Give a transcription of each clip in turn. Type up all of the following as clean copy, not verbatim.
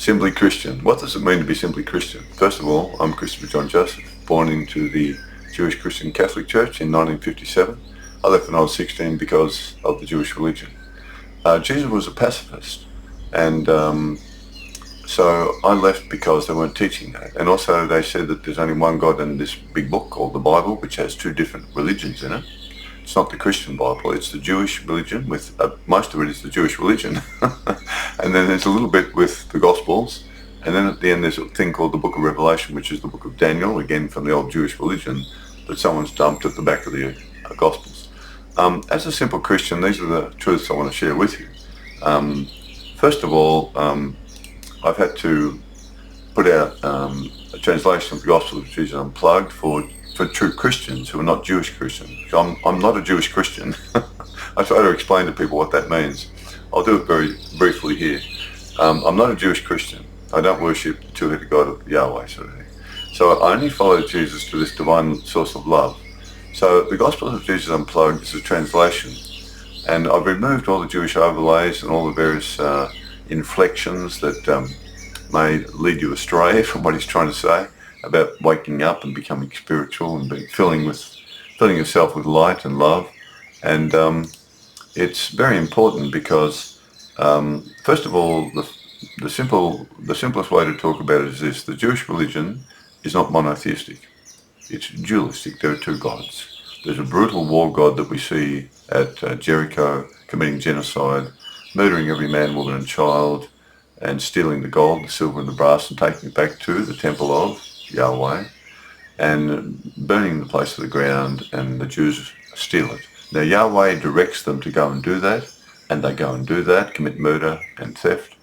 Simply Christian. What does it mean to be simply Christian? First of all, I'm Christopher John Joseph, born into the Jewish Christian Catholic Church in 1957. I left when I was 16 because of the Jewish religion. Jesus was a pacifist, and so I left because they weren't teaching that. And also they said that there's only one God in this big book called the Bible, which has two different religions in it. It's not the Christian Bible, it's the Jewish religion, with most of it is the Jewish religion. And then there's a little bit with the Gospels. And then at the end there's a thing called the Book of Revelation, which is the Book of Daniel, again from the old Jewish religion, that someone's dumped at the back of the Gospels. As a simple Christian, these are the truths I want to share with you. First of all, I've had to put out a translation of the Gospel of Jesus Unplugged for true Christians who are not Jewish Christians. I'm not a Jewish Christian. I try to explain to people what that means. I'll do it very briefly here. I'm not a Jewish Christian. I don't worship the two-headed God of Yahweh, sort of thing. So I only follow Jesus to this divine source of love. So the Gospel of Jesus Unplugged is a translation, and I've removed all the Jewish overlays and all the various inflections that may lead you astray from what he's trying to say about waking up and becoming spiritual and filling yourself with light and love. And it's very important because, first of all, the simplest way to talk about it is this: the Jewish religion is not monotheistic; it's dualistic. There are two gods. There's a brutal war god that we see at Jericho, committing genocide, murdering every man, woman, and child, and stealing the gold, the silver, and the brass, and taking it back to the temple of Yahweh, and burning the place to the ground, and the Jews steal it. Now Yahweh directs them to go and do that, and they go and do that, commit murder and theft,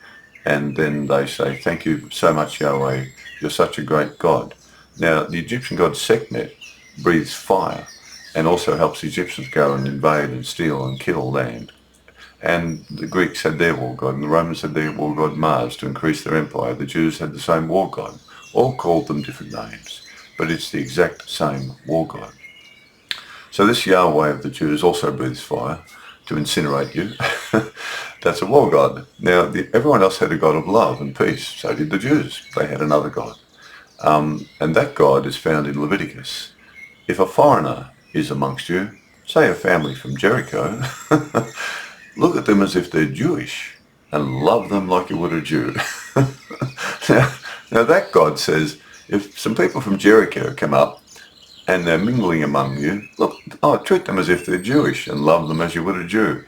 and then they say, "Thank you so much, Yahweh, you're such a great God." Now the Egyptian god Sekhmet breathes fire and also helps the Egyptians go and invade and steal and kill land. And the Greeks had their war god, and the Romans had their war god Mars to increase their empire. The Jews had the same war god. All called them different names, but it's the exact same war god. So this Yahweh of the Jews also breathes fire to incinerate you. That's a war god. Now, everyone else had a god of love and peace. So did the Jews. They had another god. And that god is found in Leviticus. If a foreigner is amongst you, say a family from Jericho, look at them as if they're Jewish and love them like you would a Jew. Now that God says, if some people from Jericho come up and they're mingling among you, treat them as if they're Jewish and love them as you would a Jew.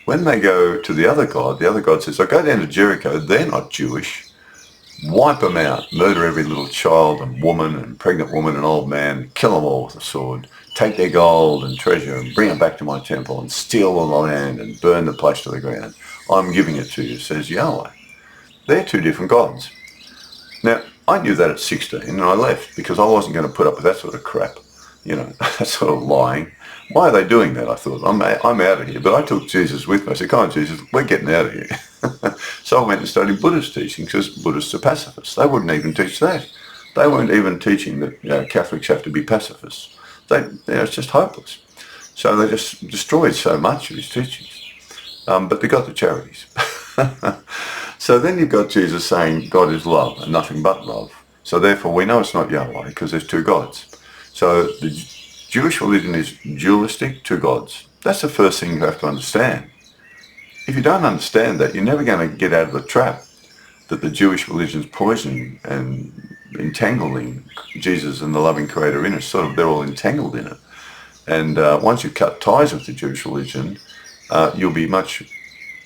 When they go to the other God says, I go down to Jericho, they're not Jewish. Wipe them out, murder every little child and woman and pregnant woman and old man, kill them all with a sword, take their gold and treasure and bring them back to my temple and steal all the land and burn the place to the ground. I'm giving it to you, says Yahweh. They're two different gods. Now, I knew that at 16 and I left because I wasn't going to put up with that sort of crap, that sort of lying. Why are they doing that? I thought, I'm out of here. But I took Jesus with me. I said, come on, Jesus, we're getting out of here. So I went and studied Buddhist teaching because Buddhists are pacifists. They wouldn't even teach that. They weren't even teaching that Catholics have to be pacifists. It's just hopeless. So they just destroyed so much of his teachings. But they got the charities. So then you've got Jesus saying God is love and nothing but love. So therefore we know it's not Yahweh because there's two gods. So the Jewish religion is dualistic, two gods. That's the first thing you have to understand. If you don't understand that, you're never going to get out of the trap that the Jewish religion's poisoning and entangling Jesus and the loving Creator in it. They're all entangled in it. And once you cut ties with the Jewish religion, you'll be much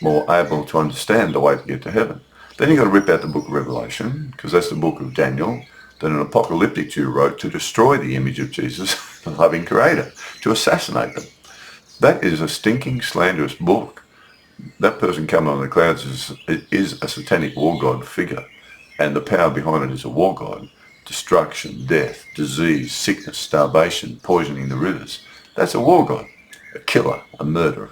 more able to understand the way to get to heaven. Then you've got to rip out the book of Revelation, because that's the book of Daniel, that an apocalyptic Jew wrote to destroy the image of Jesus, the loving Creator, to assassinate them. That is a stinking, slanderous book. That person coming on the clouds is a satanic war god figure, and the power behind it is a war god. Destruction, death, disease, sickness, starvation, poisoning the rivers. That's a war god, a killer, a murderer.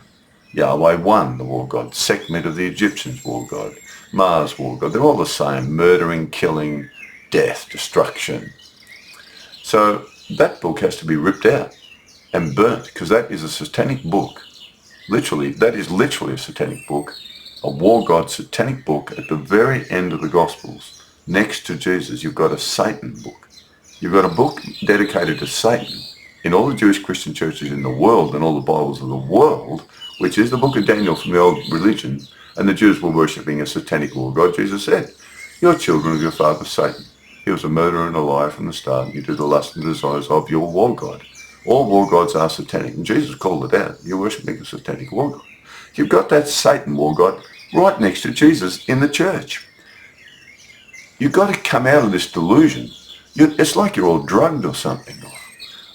Yahweh won, the war god. Sekhmet of the Egyptians, war god. Mars, war god. They're all the same, murdering, killing, death, destruction. So that book has to be ripped out and burnt, because that is a satanic book. That is literally a satanic book, a war god satanic book at the very end of the Gospels. Next to Jesus, you've got a Satan book. You've got a book dedicated to Satan in all the Jewish Christian churches in the world and all the Bibles of the world, which is the book of Daniel from the old religion, and the Jews were worshipping a satanic war god. Jesus said, "You're children of your father Satan. He was a murderer and a liar from the start. You do the lust and desires of your war god." All war gods are satanic, and Jesus called it out. You're worshipping a satanic war god. You've got that Satan war god right next to Jesus in the church. You've got to come out of this delusion. It's like you're all drugged or something.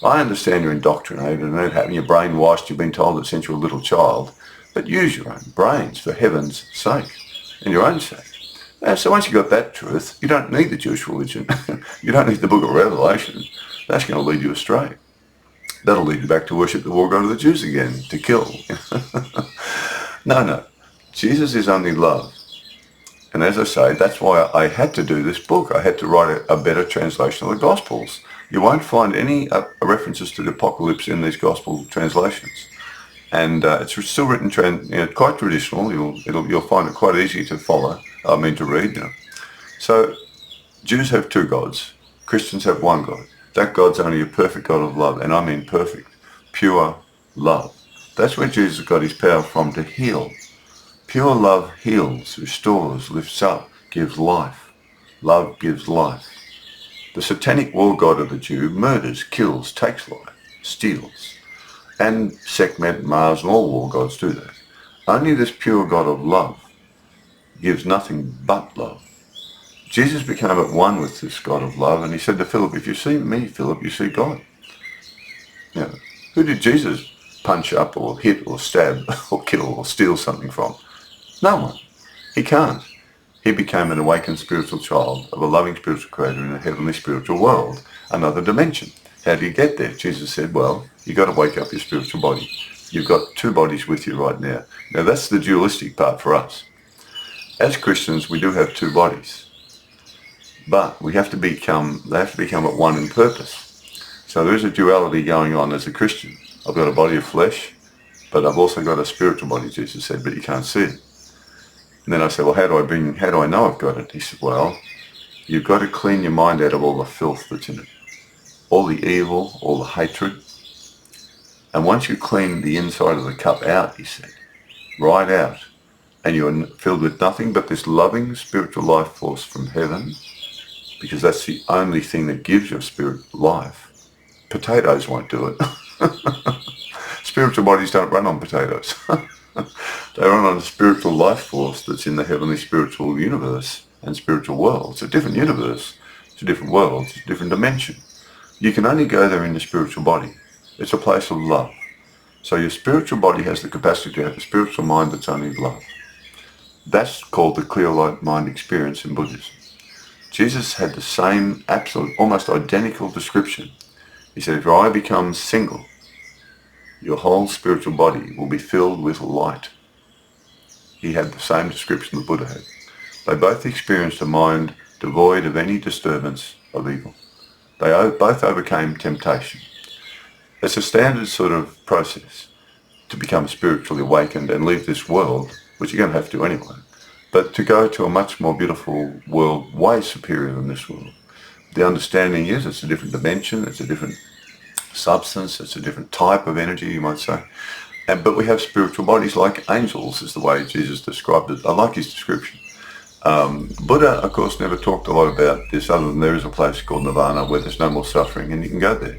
I understand you're indoctrinated and having your brain washed, you've been told it since you're a little child, but use your own brains for heaven's sake and your own sake. So once you've got that truth, you don't need the Jewish religion. You don't need the book of Revelation. That's going to lead you astray. That'll lead you back to worship the war god of the Jews again, to kill. No. Jesus is only love. And as I say, that's why I had to do this book. I had to write a better translation of the Gospels. You won't find any references to the apocalypse in these Gospel translations. And it's still written quite traditional. You'll find it quite easy to follow, to read. So Jews have two gods. Christians have one God. That God's only a perfect God of love, and I mean perfect, pure love. That's where Jesus got his power from, to heal. Pure love heals, restores, lifts up, gives life. Love gives life. The satanic war god of the Jew murders, kills, takes life, steals. And Sekhmet, Mars, and all war gods do that. Only this pure God of love gives nothing but love. Jesus became at one with this God of love, and he said to Philip, "If you see me, Philip, you see God." Who did Jesus punch up or hit or stab or kill or steal something from? No one. He can't. He became an awakened spiritual child of a loving spiritual creator in a heavenly spiritual world, another dimension. How do you get there? Jesus said, well, you've got to wake up your spiritual body. You've got two bodies with you right now. Now that's the dualistic part for us. As Christians, we do have two bodies, but they have to become at one in purpose. So there is a duality going on as a Christian. I've got a body of flesh, but I've also got a spiritual body, Jesus said, but you can't see it. And then I said, well, how do I know I've got it? He said, well, you've got to clean your mind out of all the filth that's in it, all the evil, all the hatred. And once you clean the inside of the cup out, he said, right out, and you're filled with nothing but this loving spiritual life force from heaven, because that's the only thing that gives your spirit life. Potatoes won't do it. Spiritual bodies don't run on potatoes. They run on a spiritual life force that's in the heavenly spiritual universe and spiritual world. It's a different universe. It's a different world. It's a different dimension. You can only go there in the spiritual body. It's a place of love. So your spiritual body has the capacity to have a spiritual mind that's only love. That's called the clear light mind experience in Buddhism. Jesus had the same absolute, almost identical description. He said, if your eye becomes single, your whole spiritual body will be filled with light. He had the same description the Buddha had. They both experienced a mind devoid of any disturbance of evil. They both overcame temptation. It's a standard sort of process to become spiritually awakened and leave this world, which you're going to have to anyway, but to go to a much more beautiful world, way superior than this world. The understanding is it's a different dimension, it's a different substance, it's a different type of energy, you might say. But we have spiritual bodies like angels, is the way Jesus described it. I like his description. Buddha, of course, never talked a lot about this, other than there is a place called Nirvana where there's no more suffering and you can go there.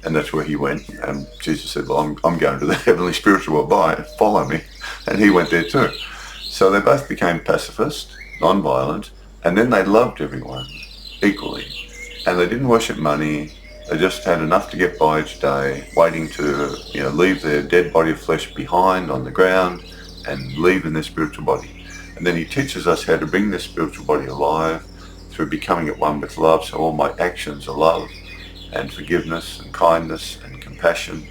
And that's where he went. And Jesus said, well, I'm going to the heavenly spiritual world, bye, follow me. And he went there too. So they both became pacifist, non-violent, and then they loved everyone equally. And they didn't worship money. They just had enough to get by each day, waiting to leave their dead body of flesh behind on the ground and leave in their spiritual body. And then he teaches us how to bring this spiritual body alive through becoming at one with love. So all my actions are love and forgiveness and kindness and compassion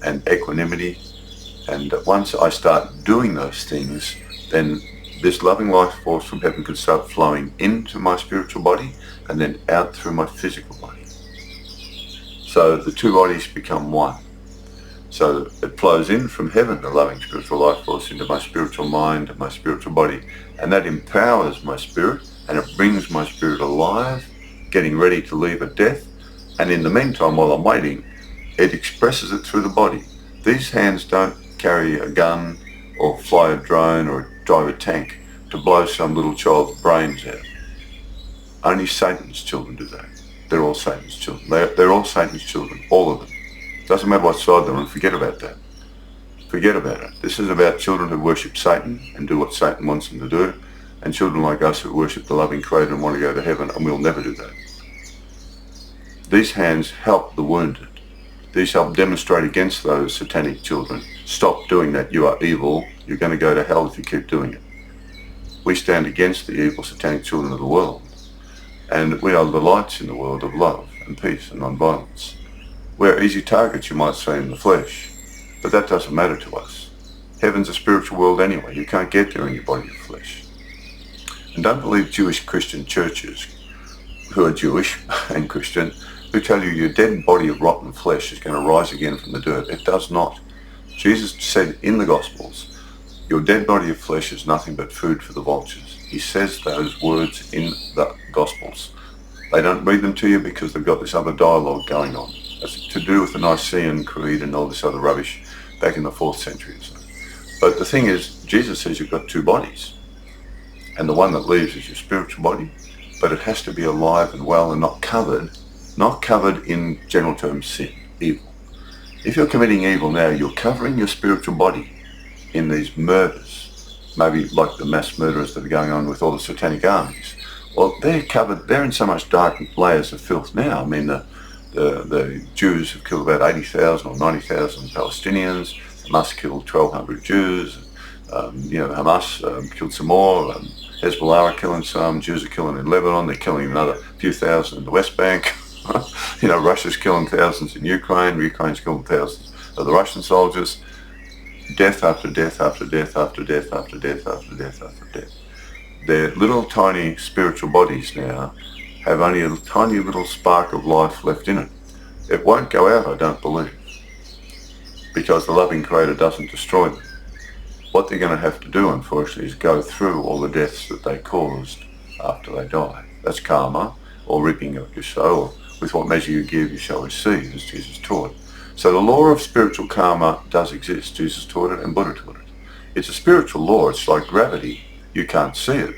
and equanimity. And once I start doing those things, then this loving life force from heaven can start flowing into my spiritual body and then out through my physical body. So the two bodies become one. So it flows in from heaven, the loving spiritual life force, into my spiritual mind and my spiritual body. And that empowers my spirit, and it brings my spirit alive, getting ready to leave at death. And in the meantime, while I'm waiting, it expresses it through the body. These hands don't carry a gun or fly a drone or drive a tank to blow some little child's brains out. Only Satan's children do that. They're all Satan's children. They're all Satan's children, all of them. Doesn't matter what side they're on, forget about that. Forget about it. This is about children who worship Satan and do what Satan wants them to do, and children like us who worship the loving Creator and want to go to heaven, and we'll never do that. These hands help the wounded. These help demonstrate against those satanic children. Stop doing that. You are evil. You're going to go to hell if you keep doing it. We stand against the evil satanic children of the world. And we are the lights in the world of love and peace and non-violence. We're easy targets, you might say, in the flesh. But that doesn't matter to us. Heaven's a spiritual world anyway. You can't get there in your body of flesh. And don't believe Jewish Christian churches who are Jewish and Christian who tell you your dead body of rotten flesh is going to rise again from the dirt. It does not. Jesus said in the Gospels, your dead body of flesh is nothing but food for the vultures. He says those words in the Gospels. They don't read them to you because they've got this other dialogue going on. It's to do with the Nicene Creed and all this other rubbish back in the 4th century or so. But the thing is, Jesus says you've got two bodies. And the one that leaves is your spiritual body, but it has to be alive and well and not covered in general terms sin, evil. If you're committing evil now, you're covering your spiritual body in these murders, maybe like the mass murderers that are going on with all the satanic armies. Well, they're in so much dark layers of filth now. I mean, the Jews have killed about 80,000 or 90,000 Palestinians. Hamas killed 1,200 Jews. Hamas killed some more. Hezbollah are killing some. Jews are killing in Lebanon. They're killing another few thousand in the West Bank. Russia's killing thousands in Ukraine. Ukraine's killing thousands of the Russian soldiers. Death after death after death after death after death after death after death. Their little tiny spiritual bodies now have only a tiny little spark of life left in it. It won't go out, I don't believe, because the loving Creator doesn't destroy them. What they're going to have to do, unfortunately, is go through all the deaths that they caused after they die. That's karma, or reaping what you sow, or with what measure you give, you shall receive, as Jesus taught. So the law of spiritual karma does exist. Jesus taught it and Buddha taught it. It's a spiritual law. It's like gravity. You can't see it,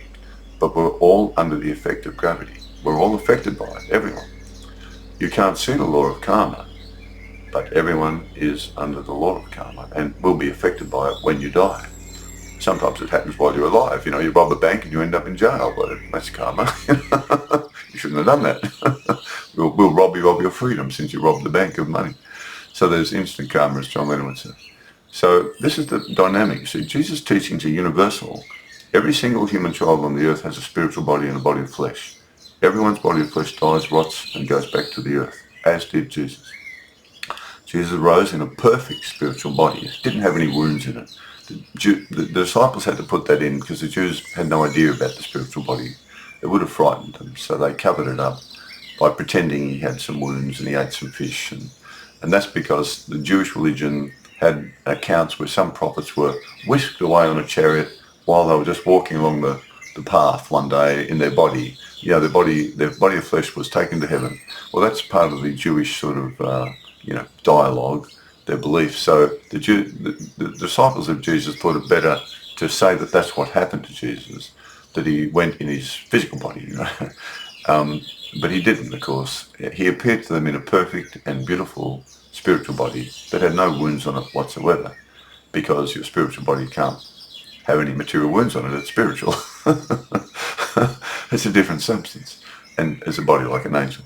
but we're all under the effect of gravity. We're all affected by it, everyone. You can't see the law of karma, but everyone is under the law of karma and will be affected by it when you die. Sometimes it happens while you're alive. You rob a bank and you end up in jail. Well, that's karma. You shouldn't have done that. We'll rob you of your freedom since you robbed the bank of money. So there's instant karma, as John Lennon would say. So this is the dynamic. See, Jesus' teachings are universal. Every single human child on the earth has a spiritual body and a body of flesh. Everyone's body of flesh dies, rots, and goes back to the earth, as did Jesus. Jesus rose in a perfect spiritual body. It didn't have any wounds in it. The disciples had to put that in because the Jews had no idea about the spiritual body. It would have frightened them, so they covered it up by pretending he had some wounds and he ate some fish. And that's because the Jewish religion had accounts where some prophets were whisked away on a chariot while they were just walking along the path one day in their body. Their body of flesh was taken to heaven. Well, that's part of the Jewish sort of, dialogue, their belief. So the disciples of Jesus thought it better to say that that's what happened to Jesus, that he went in his physical body, but he didn't, of course. He appeared to them in a perfect and beautiful spiritual body that had no wounds on it whatsoever, because your spiritual body can't have any material wounds on it. It's spiritual. It's a different substance, and it's a body like an angel.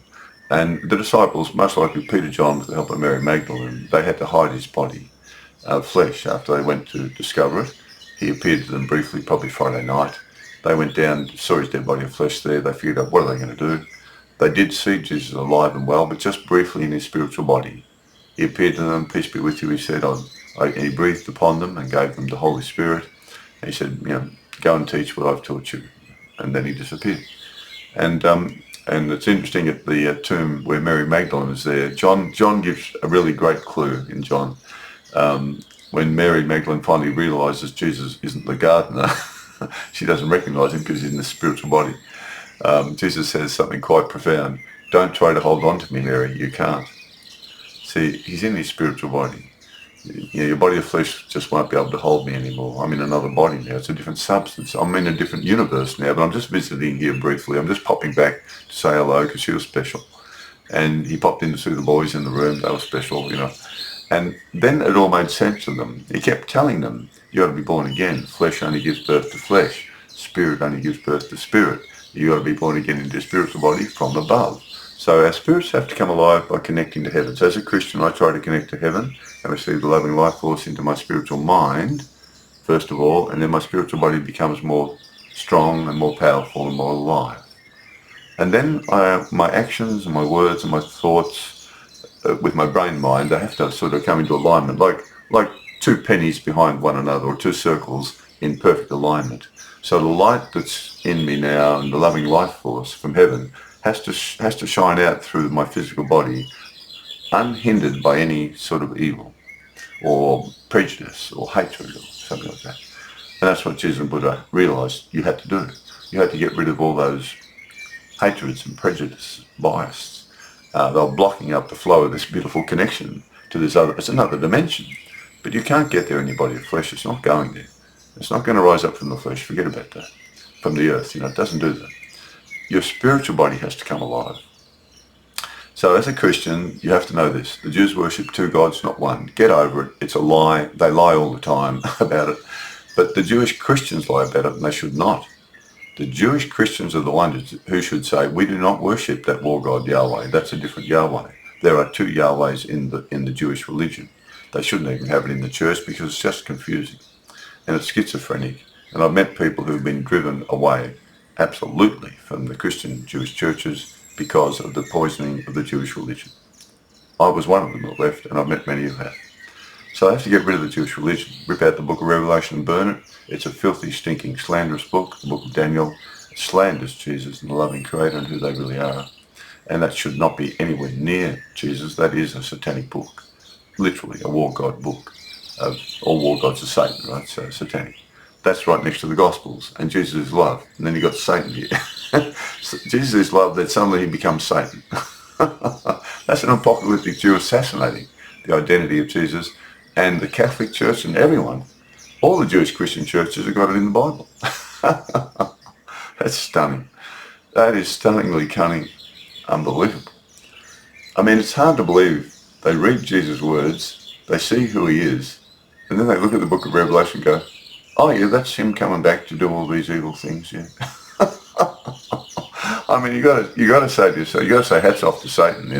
And the disciples, most likely Peter, John, with the help of Mary Magdalene, they had to hide his body of flesh after they went to discover it. He appeared to them briefly, probably Friday night. They went down, saw his dead body of flesh there. They figured out, what are they going to do? They did see Jesus alive and well, but just briefly in his spiritual body. He appeared to them, peace be with you, he said. And he breathed upon them and gave them the Holy Spirit. And he said, go and teach what I've taught you. And then he disappeared. And it's interesting, at the tomb where Mary Magdalene is there, John gives a really great clue in John. When Mary Magdalene finally realises Jesus isn't the gardener, she doesn't recognise him because he's in the spiritual body. Jesus says something quite profound. Don't try to hold on to me, Mary. You can't. See, he's in his spiritual body. Your body of flesh just won't be able to hold me anymore. I'm in another body now. It's a different substance. I'm in a different universe now, but I'm just visiting here briefly. I'm just popping back to say hello because she was special. And he popped in to see the boys in the room. They were special, And then it all made sense to them. He kept telling them, you got to be born again. Flesh only gives birth to flesh. Spirit only gives birth to spirit. You got to be born again into a spiritual body from above. So our spirits have to come alive by connecting to heaven. So as a Christian, I try to connect to heaven and receive the loving life force into my spiritual mind, first of all, and then my spiritual body becomes more strong and more powerful and more alive. And then my actions and my words and my thoughts with my brain mind, they have to sort of come into alignment, like two pennies behind one another or two circles in perfect alignment. So the light that's in me now and the loving life force from heaven has to shine out through my physical body unhindered by any sort of evil or prejudice or hatred or something like that. And that's what Jesus and Buddha realised you had to do. You had to get rid of all those hatreds and prejudice, bias. They were blocking up the flow of this beautiful connection to this other, it's another dimension. But you can't get there in your body of flesh. It's not going there. It's not going to rise up from the flesh. Forget about that. From the earth, it doesn't do that. Your spiritual body has to come alive. So as a Christian, you have to know this. The Jews worship two gods, not one. Get over it. It's a lie. They lie all the time about it. But the Jewish Christians lie about it, and they should not. The Jewish Christians are the ones who should say, we do not worship that war god Yahweh. That's a different Yahweh. There are two Yahwehs in the Jewish religion. They shouldn't even have it in the church because it's just confusing. And it's schizophrenic. And I've met people who've been driven away absolutely from the Christian Jewish churches because of the poisoning of the Jewish religion. I was one of them that left, and I've met many who have. So I have to get rid of the Jewish religion, rip out the book of Revelation and burn it. It's a filthy, stinking, slanderous book, the book of Daniel. It slanders Jesus and the loving Creator and who they really are. And that should not be anywhere near Jesus. That is a satanic book, literally a war god book. All war gods are Satan, right? So satanic. That's right next to the Gospels. And Jesus is love. And then you've got Satan here. So Jesus is love, that suddenly he becomes Satan. That's an apocalyptic Jew assassinating the identity of Jesus. And the Catholic Church and everyone, all the Jewish Christian churches have got it in the Bible. That's stunning. That is stunningly cunning. Unbelievable. I mean, it's hard to believe. They read Jesus' words, they see who he is, and then they look at the book of Revelation and go, oh yeah, that's him coming back to do all these evil things, yeah. I mean, you got to say to yourself, you got to say hats off to Satan,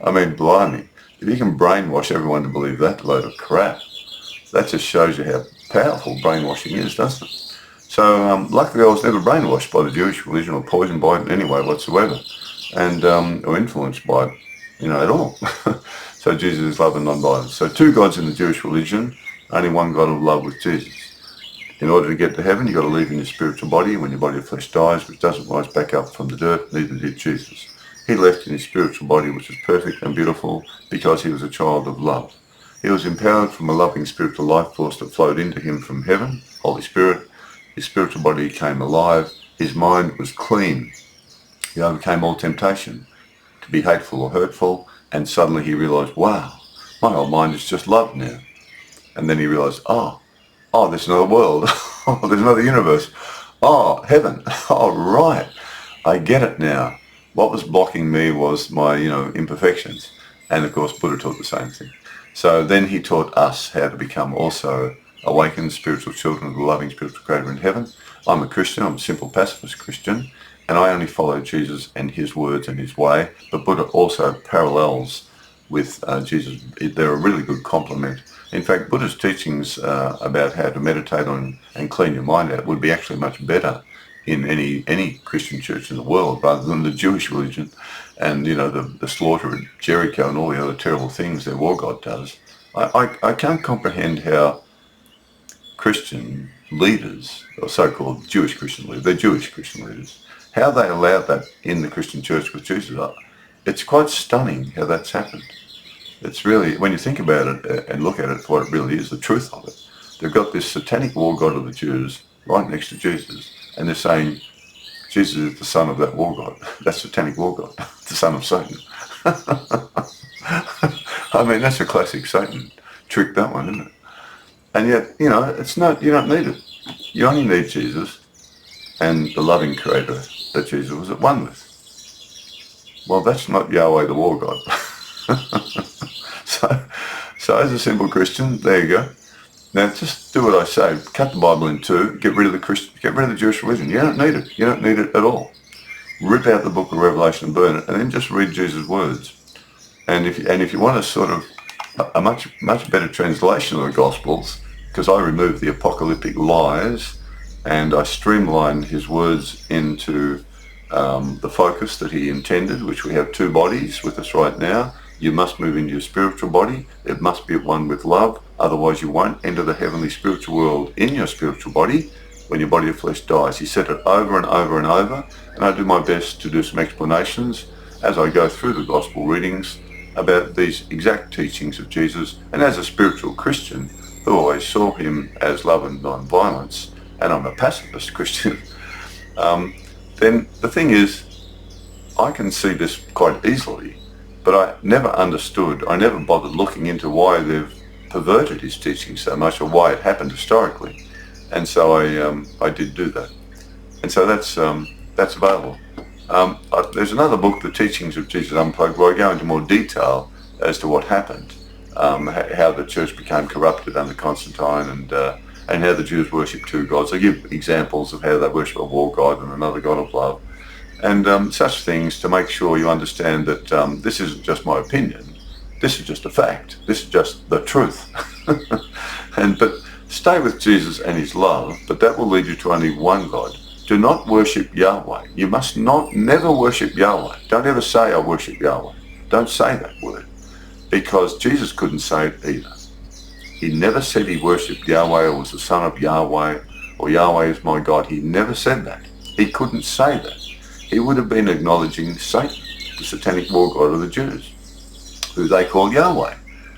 I mean, blimey. If you can brainwash everyone to believe that load of crap, that just shows you how powerful brainwashing is, doesn't it? So luckily I was never brainwashed by the Jewish religion or poisoned by it in any way whatsoever, and or influenced by it, at all. So Jesus is love and non-violence. So two gods in the Jewish religion, only one God of love with Jesus. In order to get to heaven, you've got to leave in your spiritual body. When your body of flesh dies, which doesn't rise back up from the dirt, neither did Jesus. He left in his spiritual body, which was perfect and beautiful, because he was a child of love. He was empowered from a loving spiritual life force that flowed into him from heaven, Holy Spirit. His spiritual body came alive. His mind was clean. He overcame all temptation to be hateful or hurtful, and suddenly he realized, wow, my whole mind is just love now. And then he realized, oh, there's another world. Oh, there's another universe. Oh, heaven. Oh, right. I get it now. What was blocking me was my, imperfections. And of course, Buddha taught the same thing. So then he taught us how to become also awakened spiritual children of the loving spiritual Creator in heaven. I'm a Christian. I'm a simple pacifist Christian. And I only follow Jesus and his words and his way. But Buddha also parallels with Jesus. They're a really good complement. In fact, Buddha's teachings about how to meditate on and clean your mind out would be actually much better in any Christian church in the world rather than the Jewish religion and, the slaughter at Jericho and all the other terrible things their war god does. I can't comprehend how Christian leaders, or so-called Jewish Christian leaders, they're Jewish Christian leaders, how they allowed that in the Christian church with Jesus. It's quite stunning how that's happened. It's really, when you think about it and look at it, what it really is, the truth of it. They've got this satanic war god of the Jews right next to Jesus, and they're saying Jesus is the son of that war god. That satanic war god, the son of Satan. I mean, that's a classic Satan trick, that one, isn't it? And yet, it's not, you don't need it. You only need Jesus and the loving creator that Jesus was at one with. Well, that's not Yahweh the war god. So as a simple Christian, there you go. Now just do what I say. Cut the Bible in two. Get rid of the Jewish religion. You don't need it. You don't need it at all. Rip out the book of Revelation and burn it, and then just read Jesus' words. And if you want a sort of a much better translation of the Gospels, because I remove the apocalyptic lies and I streamline his words into the focus that he intended, which we have two bodies with us right now. You must move into your spiritual body. It must be at one with love. Otherwise you won't enter the heavenly spiritual world in your spiritual body when your body of flesh dies. He said it over and over and over, and I do my best to do some explanations as I go through the gospel readings about these exact teachings of Jesus. And as a spiritual Christian who always saw him as love and non-violence, and I'm a pacifist Christian, then the thing is, I can see this quite easily, but I never bothered looking into why they've perverted his teaching so much, or why it happened historically. And so I did do that. And so that's available. There's another book, The Teachings of Jesus Unplugged, where I go into more detail as to what happened, how the church became corrupted under Constantine, and how the Jews worship two gods. I give examples of how they worship a war god and another god of love, and such things, to make sure you understand that this isn't just my opinion. This is just a fact. This is just the truth. But stay with Jesus and his love, but that will lead you to only one God. Do not worship Yahweh. You must never worship Yahweh. Don't ever say, I worship Yahweh. Don't say that word, because Jesus couldn't say it either. He never said he worshipped Yahweh or was the son of Yahweh or Yahweh is my God. He never said that. He couldn't say that. He would have been acknowledging Satan, the satanic war god of the Jews, who they call Yahweh.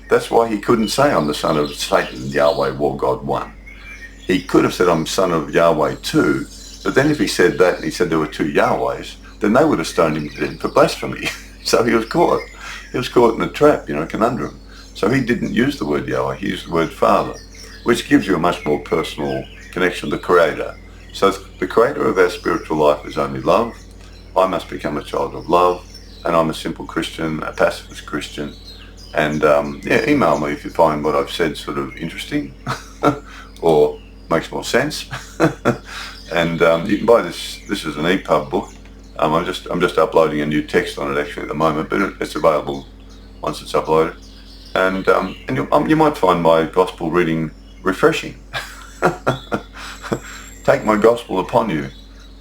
That's why he couldn't say, I'm the son of Satan, Yahweh, war god one. He could have said, I'm son of Yahweh two, but then if he said that and he said there were two Yahwehs, then they would have stoned him to death for blasphemy. So he was caught. He was caught in a trap, a conundrum. So he didn't use the word Yahweh, he used the word Father, which gives you a much more personal connection to the Creator. So the Creator of our spiritual life is only love. I must become a child of love, and I'm a simple Christian, a pacifist Christian. And email me if you find what I've said sort of interesting or makes more sense. And you can buy this. This is an EPUB book. I'm just uploading a new text on it actually at the moment, but it's available once it's uploaded. And you might find my gospel reading refreshing. Take my gospel upon you,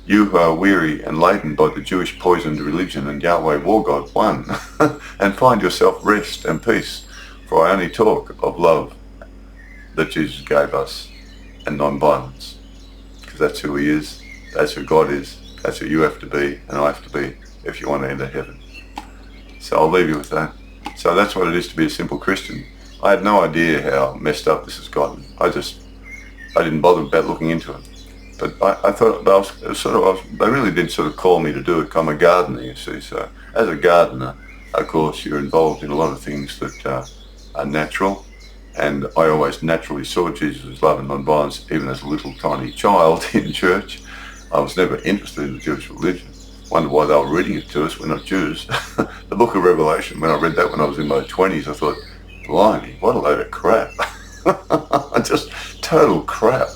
you who are weary and laden by the Jewish poisoned religion and Yahweh war God one, and find yourself rest and peace, for I only talk of love that Jesus gave us and non-violence, because that's who he is, that's who God is, that's who you have to be and I have to be if you want to enter heaven. So I'll leave you with that. So that's what it is to be a simple Christian. I had no idea how messed up this has gotten. I didn't bother about looking into it. But I thought they really did sort of call me to do it. I'm a gardener, you see. So as a gardener, of course, you're involved in a lot of things that are natural. And I always naturally saw Jesus' love and non-violence, even as a little tiny child in church. I was never interested in the Jewish religion. Wondered why they were reading it to us. We're not Jews. The book of Revelation, when I read that when I was in my 20s, I thought, blimey, what a load of crap. Just total crap.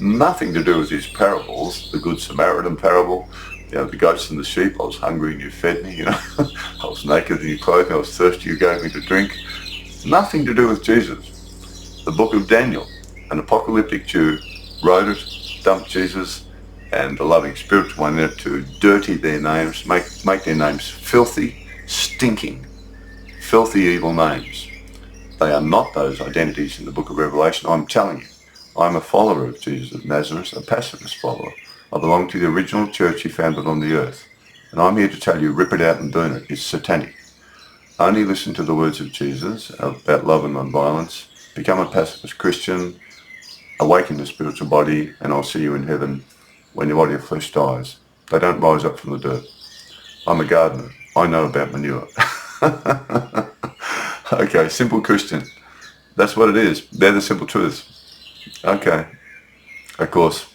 Nothing to do with his parables, the Good Samaritan parable, the goats and the sheep. I was hungry and you fed me, I was naked and you clothed me, I was thirsty, you gave me to drink. Nothing to do with Jesus. The book of Daniel, an apocalyptic Jew, wrote it, dumped Jesus and the loving spiritual one in it to dirty their names, make their names filthy, stinking, filthy, evil names. They are not those identities in the book of Revelation. I'm telling you, I'm a follower of Jesus of Nazareth, a pacifist follower. I belong to the original church he founded on the earth. And I'm here to tell you, rip it out and burn it. It's satanic. Only listen to the words of Jesus about love and non-violence. Become a pacifist Christian. Awaken the spiritual body, and I'll see you in heaven when your body of flesh dies. They don't rise up from the dirt. I'm a gardener. I know about manure. Okay, simple Christian. That's what it is. They're the simple truths. Okay. Of course,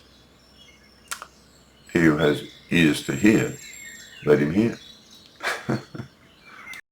he who has ears to hear, let him hear.